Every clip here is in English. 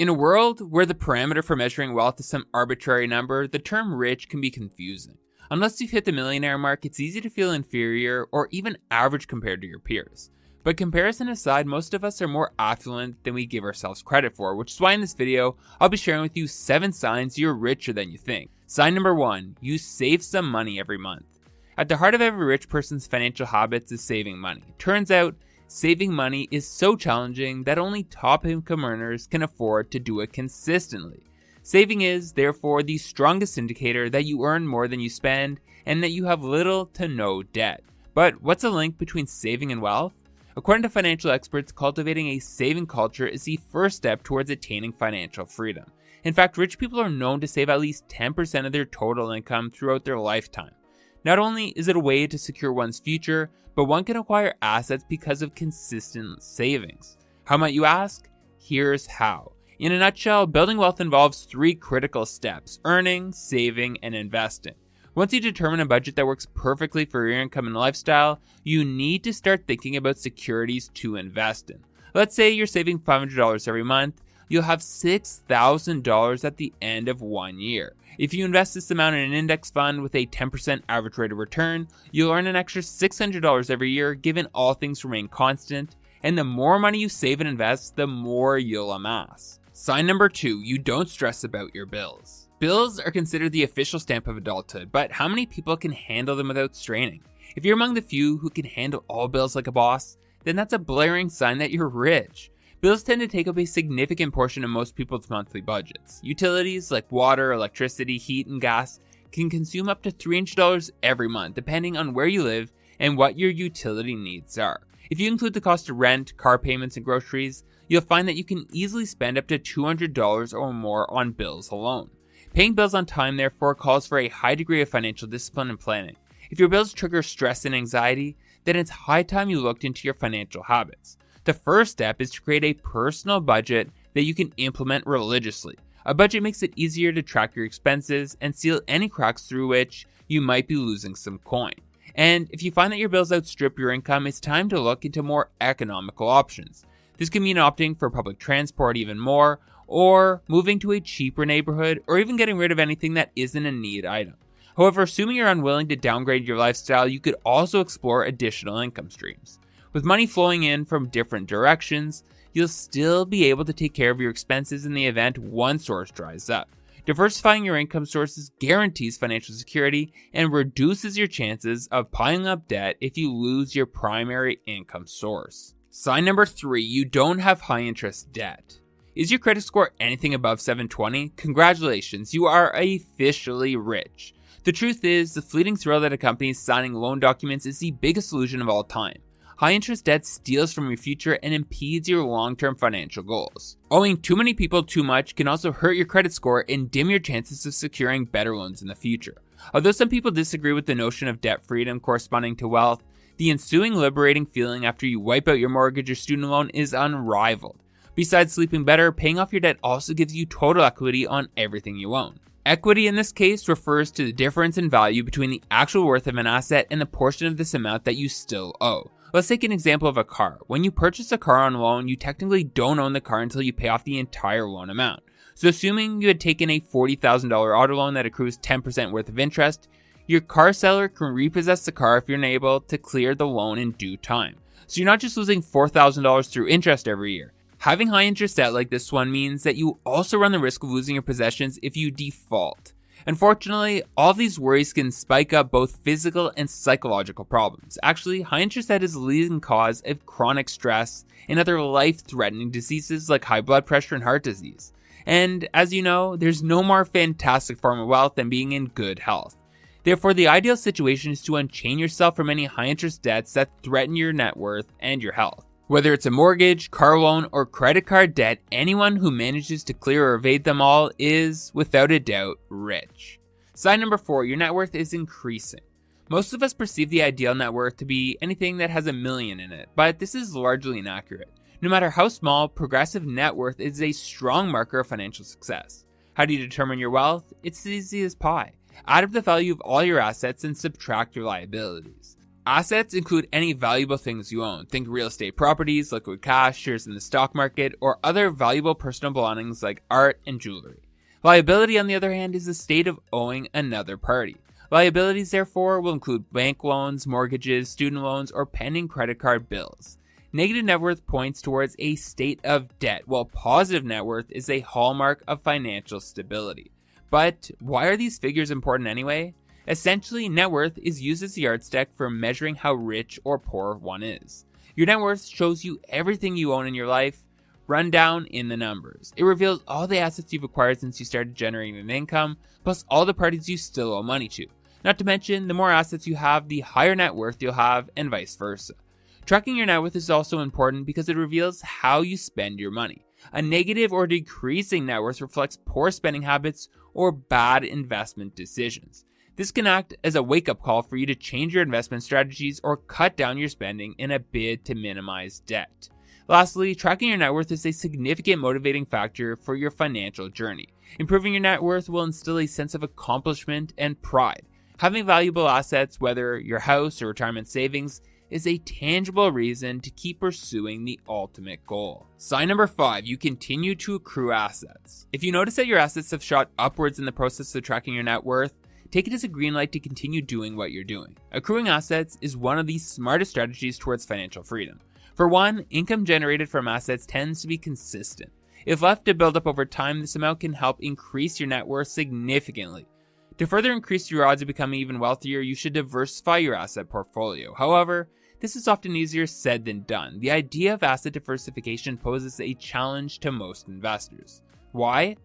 In a world where the parameter for measuring wealth is some arbitrary number, the term rich can be confusing. Unless you've hit the millionaire mark, it's easy to feel inferior or even average compared to your peers. But comparison aside, most of us are more affluent than we give ourselves credit for, which is why in this video, I'll be sharing with you 7 signs you're richer than you think. Sign number 1, you save some money every month. At the heart of every rich person's financial habits is saving money. Turns out, saving money is so challenging that only top income earners can afford to do it consistently. Saving is, therefore, the strongest indicator that you earn more than you spend and that you have little to no debt. But what's the link between saving and wealth? According to financial experts, cultivating a saving culture is the first step towards attaining financial freedom. In fact, rich people are known to save at least 10% of their total income throughout their lifetime. Not only is it a way to secure one's future, but one can acquire assets because of consistent savings. How might you ask? Here's how. In a nutshell, building wealth involves 3 critical steps: earning, saving, and investing. Once you determine a budget that works perfectly for your income and lifestyle, you need to start thinking about securities to invest in. Let's say you're saving $500 every month, you'll have $6,000 at the end of 1 year. If you invest this amount in an index fund with a 10% average rate of return, you'll earn an extra $600 every year given all things remain constant, and the more money you save and invest, the more you'll amass. Sign number 2, you don't stress about your bills. Bills are considered the official stamp of adulthood, but how many people can handle them without straining? If you're among the few who can handle all bills like a boss, then that's a blaring sign that you're rich. Bills tend to take up a significant portion of most people's monthly budgets. Utilities like water, electricity, heat, and gas can consume up to $300 every month, depending on where you live and what your utility needs are. If you include the cost of rent, car payments, and groceries, you'll find that you can easily spend up to $200 or more on bills alone. Paying bills on time, therefore, calls for a high degree of financial discipline and planning. If your bills trigger stress and anxiety, then it's high time you looked into your financial habits. The first step is to create a personal budget that you can implement religiously. A budget makes it easier to track your expenses and seal any cracks through which you might be losing some coin. And if you find that your bills outstrip your income, it's time to look into more economical options. This can mean opting for public transport even more, or moving to a cheaper neighborhood, or even getting rid of anything that isn't a need item. However, assuming you're unwilling to downgrade your lifestyle, you could also explore additional income streams. With money flowing in from different directions, you'll still be able to take care of your expenses in the event one source dries up. Diversifying your income sources guarantees financial security and reduces your chances of piling up debt if you lose your primary income source. Sign number 3, you don't have high interest debt. Is your credit score anything above 720? Congratulations, you are officially rich. The truth is, the fleeting thrill that accompanies signing loan documents is the biggest illusion of all time. High interest debt steals from your future and impedes your long-term financial goals. Owing too many people too much can also hurt your credit score and dim your chances of securing better loans in the future. Although some people disagree with the notion of debt freedom corresponding to wealth, the ensuing liberating feeling after you wipe out your mortgage or student loan is unrivaled. Besides sleeping better, paying off your debt also gives you total equity on everything you own. Equity in this case refers to the difference in value between the actual worth of an asset and the portion of this amount that you still owe. Let's take an example of a car. When you purchase a car on loan, you technically don't own the car until you pay off the entire loan amount. So assuming you had taken a $40,000 auto loan that accrues 10% worth of interest, your car seller can repossess the car if you're unable to clear the loan in due time. So you're not just losing $4,000 through interest every year. Having high interest debt like this one means that you also run the risk of losing your possessions if you default. Unfortunately, all of these worries can spike up both physical and psychological problems. Actually, high interest debt is the leading cause of chronic stress and other life-threatening diseases like high blood pressure and heart disease. And as you know, there's no more fantastic form of wealth than being in good health. Therefore, the ideal situation is to unchain yourself from any high interest debts that threaten your net worth and your health. Whether it's a mortgage, car loan, or credit card debt, anyone who manages to clear or evade them all is, without a doubt, rich. Sign number 4, your net worth is increasing. Most of us perceive the ideal net worth to be anything that has $1 million in it, but this is largely inaccurate. No matter how small, progressive net worth is a strong marker of financial success. How do you determine your wealth? It's as easy as pie. Add up the value of all your assets and subtract your liabilities. Assets include any valuable things you own. Think real estate properties, liquid cash, shares in the stock market, or other valuable personal belongings like art and jewelry. Liability, on the other hand, is the state of owing another party. Liabilities, therefore, will include bank loans, mortgages, student loans, or pending credit card bills. Negative net worth points towards a state of debt, while positive net worth is a hallmark of financial stability. But why are these figures important anyway? Essentially, net worth is used as the yardstick for measuring how rich or poor one is. Your net worth shows you everything you own in your life, run down in the numbers. It reveals all the assets you've acquired since you started generating an income, plus all the parties you still owe money to. Not to mention, the more assets you have, the higher net worth you'll have, and vice versa. Tracking your net worth is also important because it reveals how you spend your money. A negative or decreasing net worth reflects poor spending habits or bad investment decisions. This can act as a wake-up call for you to change your investment strategies or cut down your spending in a bid to minimize debt. Lastly, tracking your net worth is a significant motivating factor for your financial journey. Improving your net worth will instill a sense of accomplishment and pride. Having valuable assets, whether your house or retirement savings, is a tangible reason to keep pursuing the ultimate goal. Sign number 5, you continue to accrue assets. If you notice that your assets have shot upwards in the process of tracking your net worth, take it as a green light to continue doing what you're doing. Accruing assets is one of the smartest strategies towards financial freedom. For one, income generated from assets tends to be consistent. If left to build up over time, this amount can help increase your net worth significantly. To further increase your odds of becoming even wealthier, you should diversify your asset portfolio. However, this is often easier said than done. The idea of asset diversification poses a challenge to most investors. Why?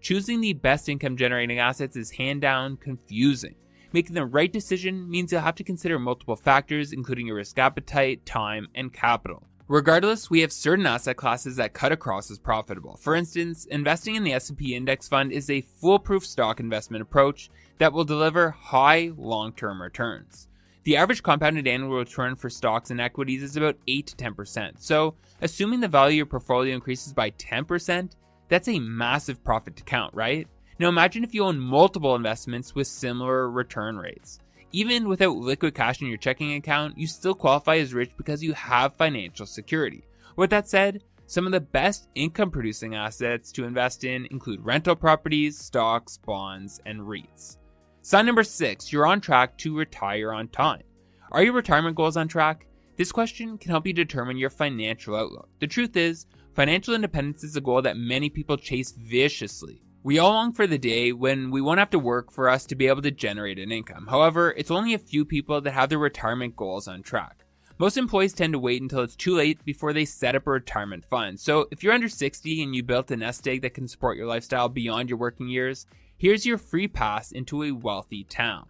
Choosing the best income generating assets is hand down confusing. Making the right decision means you'll have to consider multiple factors, including your risk appetite, time, and capital. Regardless, we have certain asset classes that cut across as profitable. For instance, investing in the S&P index fund is a foolproof stock investment approach that will deliver high long-term returns. The average compounded annual return for stocks and equities is about 8 to 10%. So, assuming the value of your portfolio increases by 10%, that's a massive profit to count, right? Now imagine if you own multiple investments with similar return rates. Even without liquid cash in your checking account, you still qualify as rich because you have financial security. With that said, some of the best income producing assets to invest in include rental properties, stocks, bonds, and REITs. Sign number 6, you're on track to retire on time. Are your retirement goals on track? This question can help you determine your financial outlook. The truth is, financial independence is a goal that many people chase viciously. We all long for the day when we won't have to work for us to be able to generate an income. However, it's only a few people that have their retirement goals on track. Most employees tend to wait until it's too late before they set up a retirement fund. So if you're under 60 and you built a nest egg that can support your lifestyle beyond your working years, here's your free pass into a wealthy town.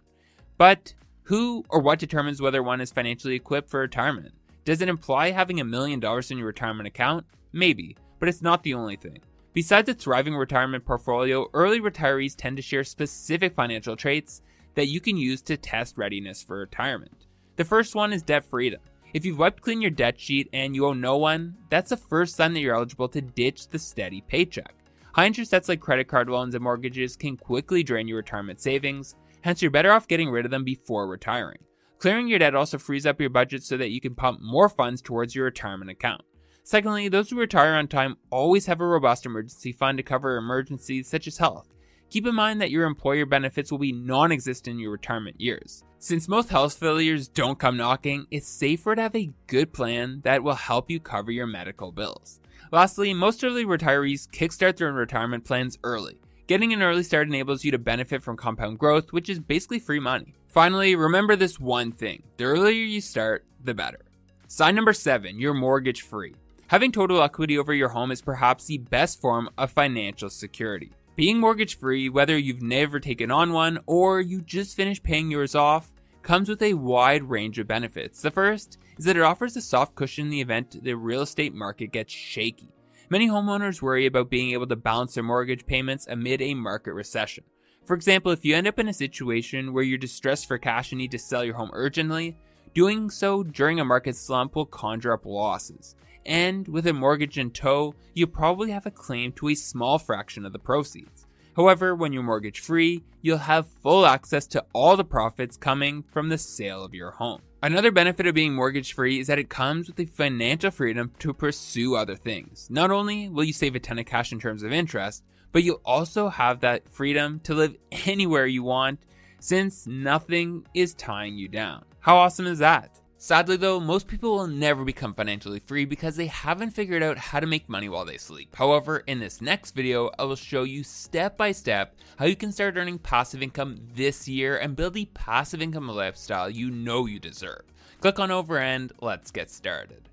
But who or what determines whether one is financially equipped for retirement? Does it imply having $1 million in your retirement account? Maybe, but it's not the only thing. Besides a thriving retirement portfolio, early retirees tend to share specific financial traits that you can use to test readiness for retirement. The first one is debt freedom. If you've wiped clean your debt sheet and you owe no one, that's the first sign that you're eligible to ditch the steady paycheck. High interest debts like credit card loans and mortgages can quickly drain your retirement savings, hence you're better off getting rid of them before retiring. Clearing your debt also frees up your budget so that you can pump more funds towards your retirement account. Secondly, those who retire on time always have a robust emergency fund to cover emergencies such as health. Keep in mind that your employer benefits will be non-existent in your retirement years. Since most health failures don't come knocking, it's safer to have a good plan that will help you cover your medical bills. Lastly, most early retirees kickstart their retirement plans early. Getting an early start enables you to benefit from compound growth, which is basically free money. Finally, remember this one thing: the earlier you start, the better. Sign number 7, you're mortgage free. Having total equity over your home is perhaps the best form of financial security. Being mortgage free, whether you've never taken on one or you just finished paying yours off, comes with a wide range of benefits. The first is that it offers a soft cushion in the event the real estate market gets shaky. Many homeowners worry about being able to balance their mortgage payments amid a market recession. For example, if you end up in a situation where you're distressed for cash and need to sell your home urgently, doing so during a market slump will conjure up losses. And with a mortgage in tow, you probably have a claim to a small fraction of the proceeds. However, when you're mortgage free, you'll have full access to all the profits coming from the sale of your home. Another benefit of being mortgage free is that it comes with the financial freedom to pursue other things. Not only will you save a ton of cash in terms of interest, but you'll also have that freedom to live anywhere you want since nothing is tying you down. How awesome is that? Sadly though, most people will never become financially free because they haven't figured out how to make money while they sleep. However, in this next video, I will show you step by step how you can start earning passive income this year and build the passive income lifestyle you know you deserve. Click on over and let's get started.